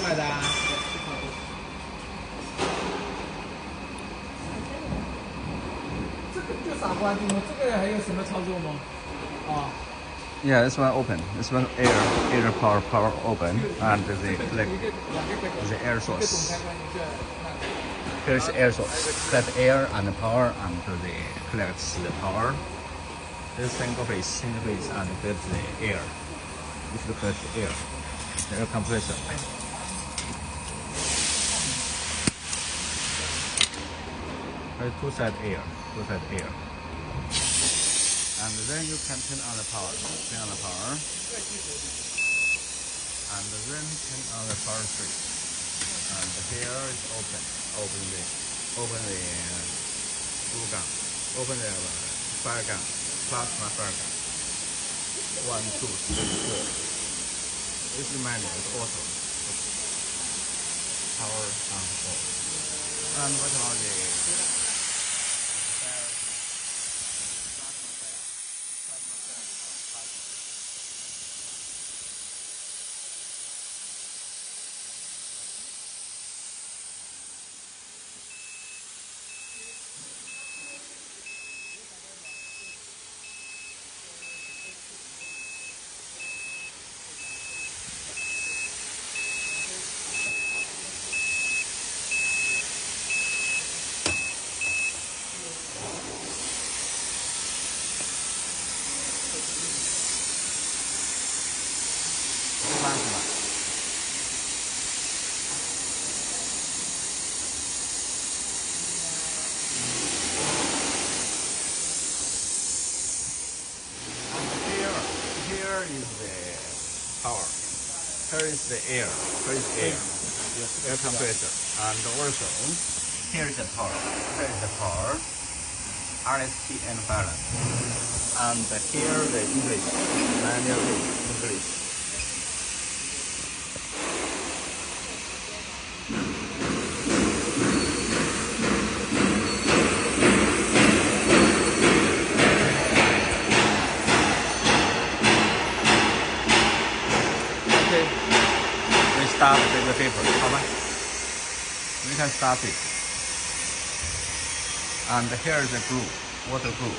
买的啊？这个就傻瓜地方，这个还有什么操作吗？啊。 Yeah, this one open. This one air power open, and the click the air source. Here's the air source. Set air and power, and the collects the power. This single phase, and gets the air. This is the air, the air compressor. There's two-side air. And then you can turn on the power. And then turn on the power switch. And here is open the glue gun. Open the fire gun, plasma fire gun. 1, 2, 3, 4. This is manual, it's auto. Power on off. And what about the Here is the power. Here is the air. Air compressor. And also, here is the power. RST and balance. And here the English. Manual English. Start the paper, 好吧? We can start it. And here is the glue, water glue.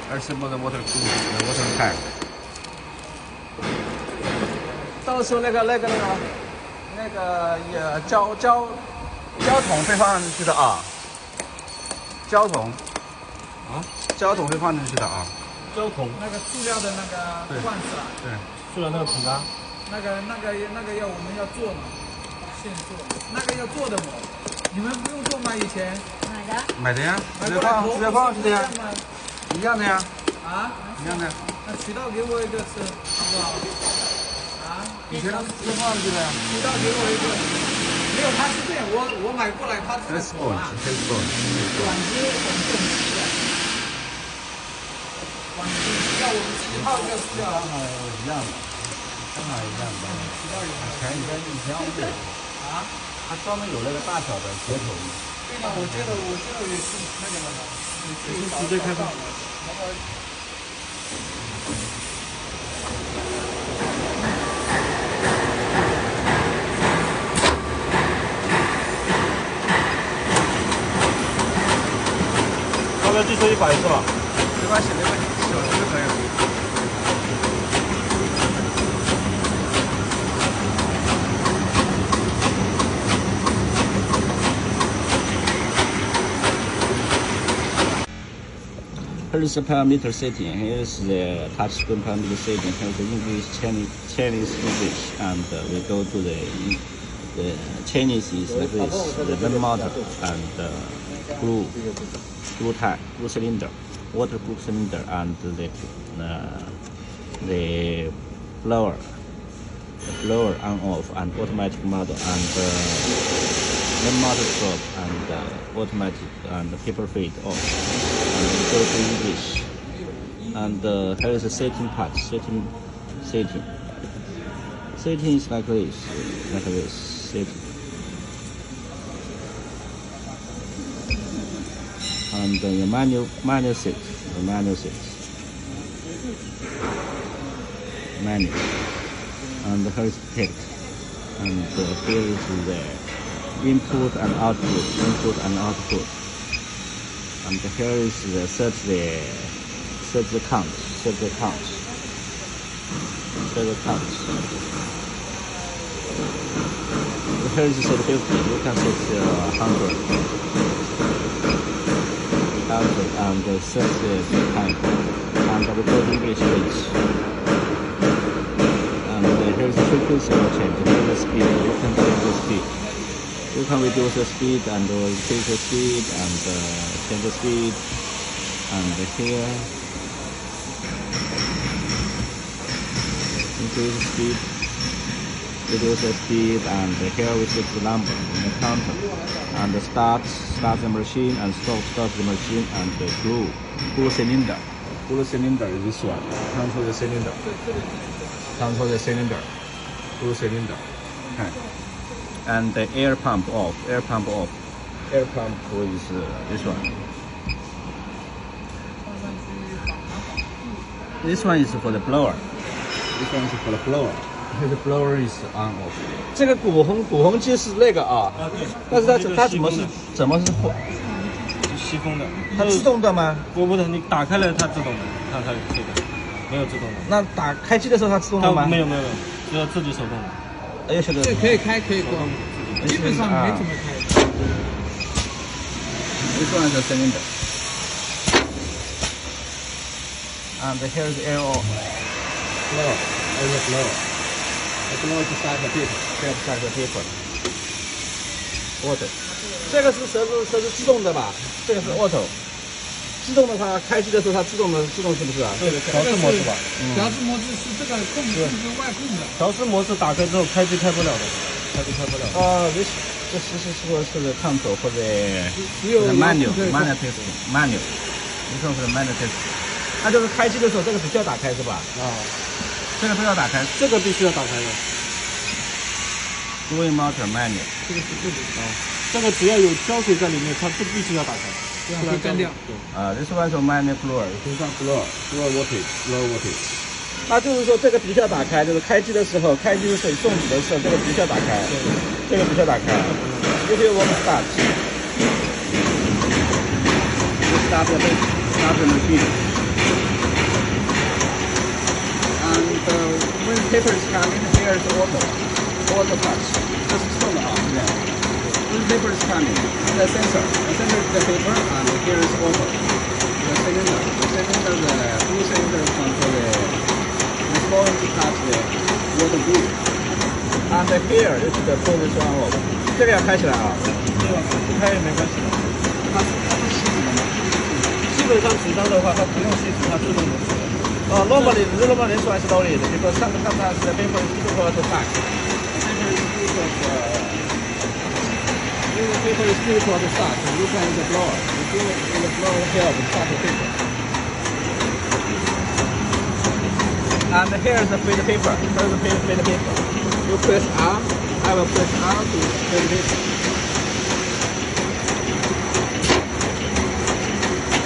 There's some other water glue, the water tank. 到时候那个胶桶会放进去的啊。胶桶会放进去的啊。胶桶那个塑料的那个罐子啊。对。 塑料那个桶啊，那个要我们要做嘛，现做，那个要做的嘛，你们不用做吗？以前买的呀，直接放去的呀，一样的呀，啊，一样的。那渠道给我一个吃，好不好？啊，以前都直接放上去的呀。渠道给我一个，没有，他是这样，我买过来，他这个桶啊，管子很正式的，管子要我们自己套一个塑料啊。 一样的，刚好一样的。以前我们有啊，它专门有那个大小的接头。对呀，我觉得也是那个了，直接开放。要不要计数100是吧？没关系，小时就可以了。 Here is the parameter setting. Here is the touchscreen parameter setting. Here is the English, Chinese English, and we go to the Chinese is like this. The main motor and glue type, glue cylinder, waterproof cylinder, and the blower on off, and automatic model, and main motor stop, and automatic and paper fade off. And we go to English, and here is the setting part. Setting is like this. Setting. And the manual set. and here is tilt, and here is the input and output, and here is the set the count. Here is set 50. You can set 100, and set the time, and recording switch. And here is the frequency will change. Here is the speed. You can change the speed. You can reduce the speed and increase the speed and change the speed. And here, increase the speed, reduce the speed, and here we set the number in the counter. And start the machine and stop the machine, and glue cylinder. Glue cylinder is this one. Control the cylinder. Glue cylinder. Okay. And the air pump off. Air pump is this one. This one is for the blower. The blower is on off. 这个鼓风机是那个啊，但是它怎么是吸风的？它自动的吗？不是，你打开了它自动的，它这个没有自动的。那打开机的时候它自动的吗？没有，只有自己手动的。哎呀，晓得。这可以开可以关，基本上没怎么开。This one is a cylinder. And here is air off. Blower. The blower to start the paper. Auto. 这个是设置自动的吧？这个是 auto。自动的话，开机的时候它自动是不是啊？对，调试模式吧。调试模式是这个控制外控的。调试模式打开之后，开机开不了的。哦，这是说是 control 或者 manual testing。你说是 manual testing。那就是开机的时候，这个必须要打开是吧？啊，这个都要打开，这个必须要打开的。Doing motor manual。这个是自己啊，这个只要有胶水在里面，它就必须要打开，不然会干掉。This one is manual blower， 就是上 blower voltage。那就是说这个必须要打开，就是开机的时候，水送纸的时候，这个必须要打开，这个必须要打开。If you want to start the machine. And when paper is coming, here is auto touch. 这是自动的啊，对不对 ？When paper is coming, the sensor is the paper, and here is auto. The cylinder, the blue cylinder control is going to touch the water glue. And here is the position off. 这个要开起来啊，不开也没关系的。它是吸什么吗？基本上纸张的话，它不用吸纸，它自动的。Normally this one is slowly because sometimes the paper is difficult to touch. Paper is difficult to start. You can use the blower. The blower help to start the paper. And here is the fade paper. You press R. I will press R to fade paper.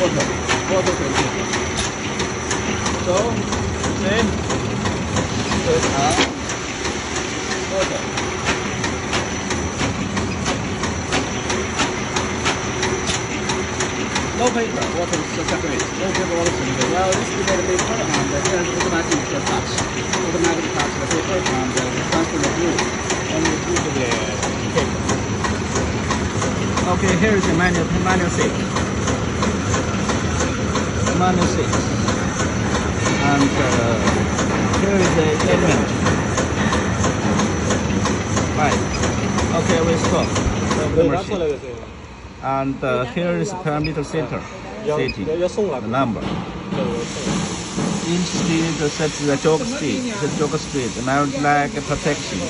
Auto fade paper. So, see, press R, auto. No paper, water is separate. No paper, water is well, this is the paper, and here is automatic touch. Automatic touch the paper and transfer the glue. And you glue the paper. Okay, here is the manual 6. Manual 6. And here is the element. Right. Okay, we stop the machine. And here is parameter center setting, the number. Inch speed sets the jog speed, merit lag protection,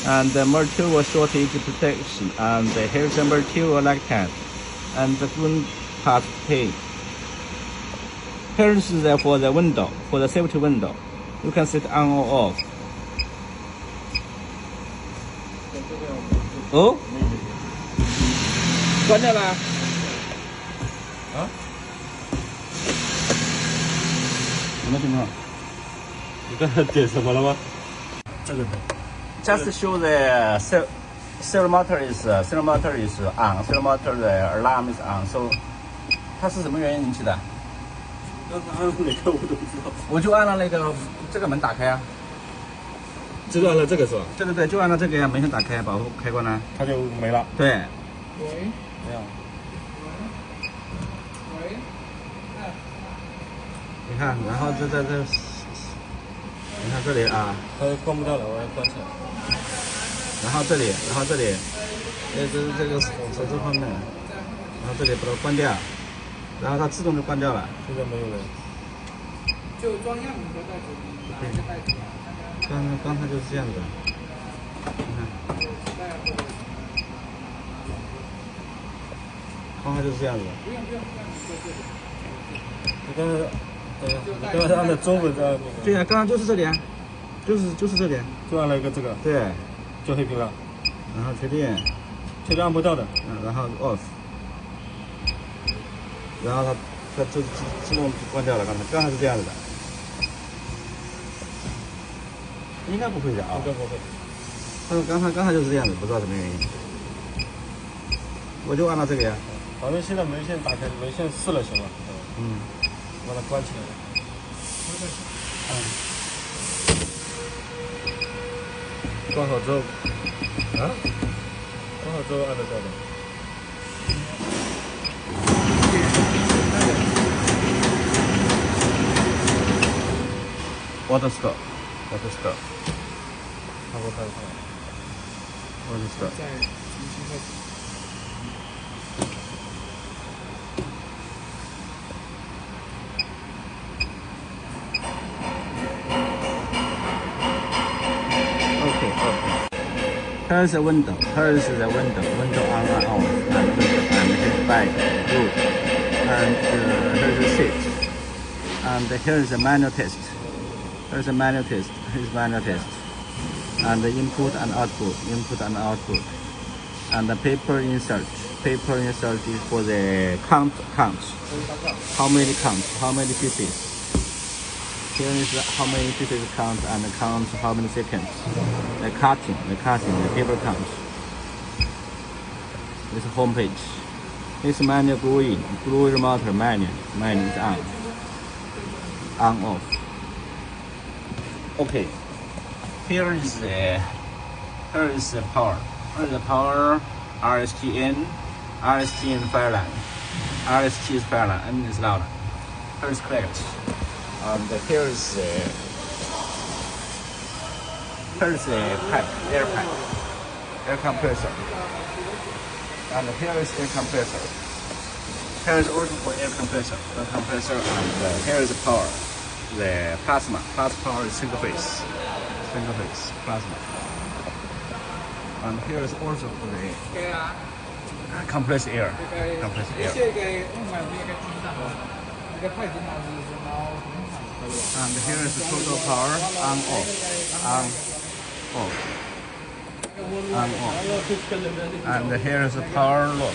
and the material shortage protection, and here is the material lag time, and the green part page. Here is for the window, for the safety window. You can set on or off. Oh? 关掉了。啊？什么情况？你刚才点什么了吗？这个的。 Just show the serial motor is on. Serial motor the alarm is on. So 它是什么原因引起的？刚才按了哪个我都不知道。我就按了那个这个门打开啊。就按了这个是吧？对，就按了这个呀，门先打开，保护开关呢，它就没了。对，喂这样。喂，你看，然后这，你看这里啊，它关不掉了，我要关起来。然后这里，这个手指方面，然后这里把它关掉，然后它自动就关掉了。现在没有了。就装样子的袋子，拿一个袋子。刚才就是这样的，你看，刚才就是这样子。不用，你刚才按的中文在那个。对呀，刚刚就是这里啊，就是这里。就按了一个这个。对。就黑屏了。然后确定。确定按不到的。然后 off。然后它就自动关掉了。刚才是这样子的。应该不会的啊。应该不会。但是刚才就是这样子，不知道什么原因。我就按到这个呀。反正现在门线打开，门线试了行了。把它关起来了。关好之后，关好之后按得到的。Auto stop。看过看。Auto stop。再重新再。Here is the window. Window on and off, and his back, roof, and here is the seat. And here is the manual test. Here is the manual test. Here's manual test. And the input and output. And the paper insert. Paper insert is for the count. How many counts? How many pieces? Here is how many pieces count and count how many seconds. The cutting, the paper count. This is home page. This manual gluing motor manual is on off. Okay. Here is the power. Here is the power. RST fire line. RST is fire line. N is loud. Here is collect. And here is the pipe, air compressor. And here is air compressor. Here is also for air compressor, and here is the power, the plasma. Power is single phase plasma. And here is also for the compressed air. And here is the total power on off. And here is the power lock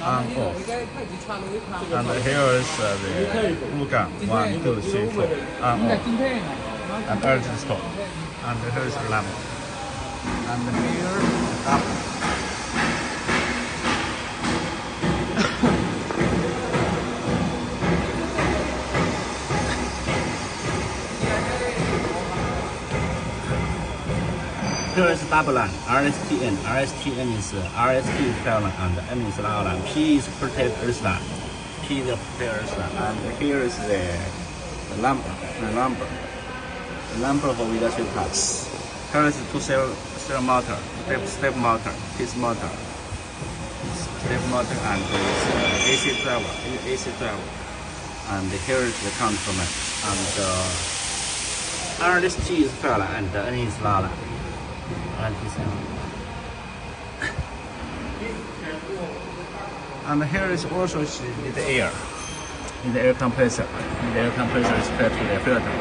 on off. And here is the blue gun 1, 2, 3, 4 on off. And urgent stop. And here is the lamp. And here up. Here is double line, RSTN. RSTN is RST is fire line and N is loud line. P is protect earth line. P is protect earth line. And here is the number for industrial parts. Here is two cell motor, step motor, this motor, step motor, and AC driver. And here is the control line. And RST is fire line and N is loud line. And here is also the air in the air compressor. The air compressor is fed to the filter.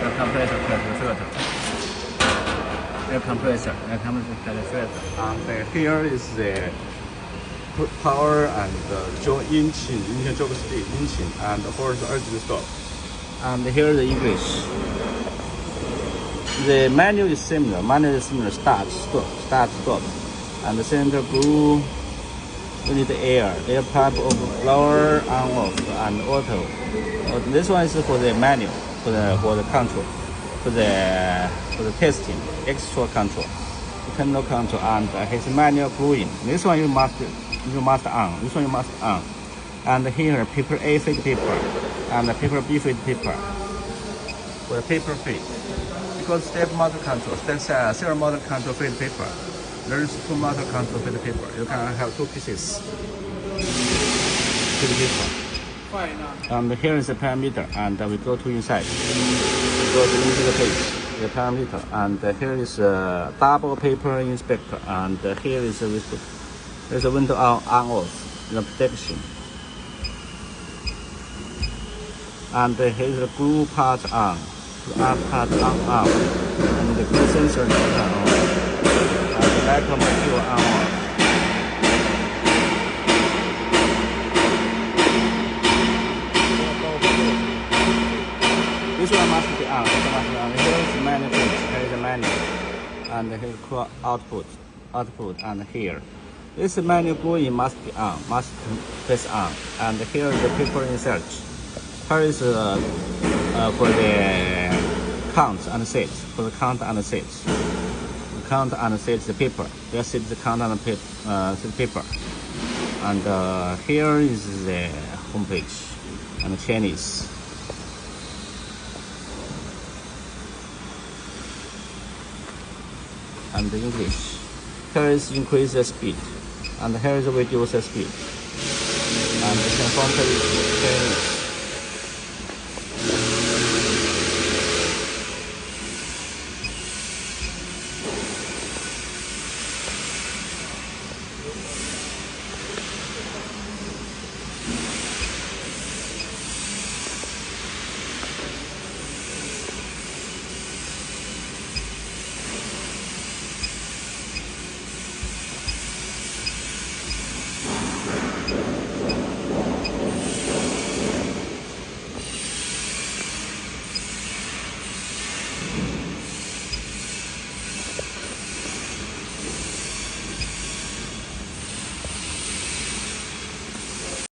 Air compressor fed to the filter. Air compressor fed to the filter. And here is the power and engine job speed, and of course urgent stop. And here is the English The menu is similar. Start, stop. And the center glue, we need the air type of lower, on, off, and auto. This one is for the manual, for the control, for the testing, extra control, internal control, and his manual gluing. This one you must on. This one you must on. And here paper A fade paper, and the paper B fade paper. For the paper fade, because step motor control, serial motor control fade paper. There is 2 motor control fade paper. You can have 2 pieces fade paper. Fine. And here is the parameter, and we go to inside. We go into the page, the parameter, and here is a double paper inspector, and here is there's a window on off, the protection. And here's the glue part on, and the glue sensor is on, and the back of material on off. This one must be on. Here is the manual page. Here is the manual, and here is output, and here. This manual gluing must be on, must press on, and here is the paper insert. Here is for the count and sets. For the count and sets. Count and sets the paper. This is the count and paper. And here is the home page and the Chinese. And the English. Here is increase the speed, and here is reduce the speed. And the home page Chinese.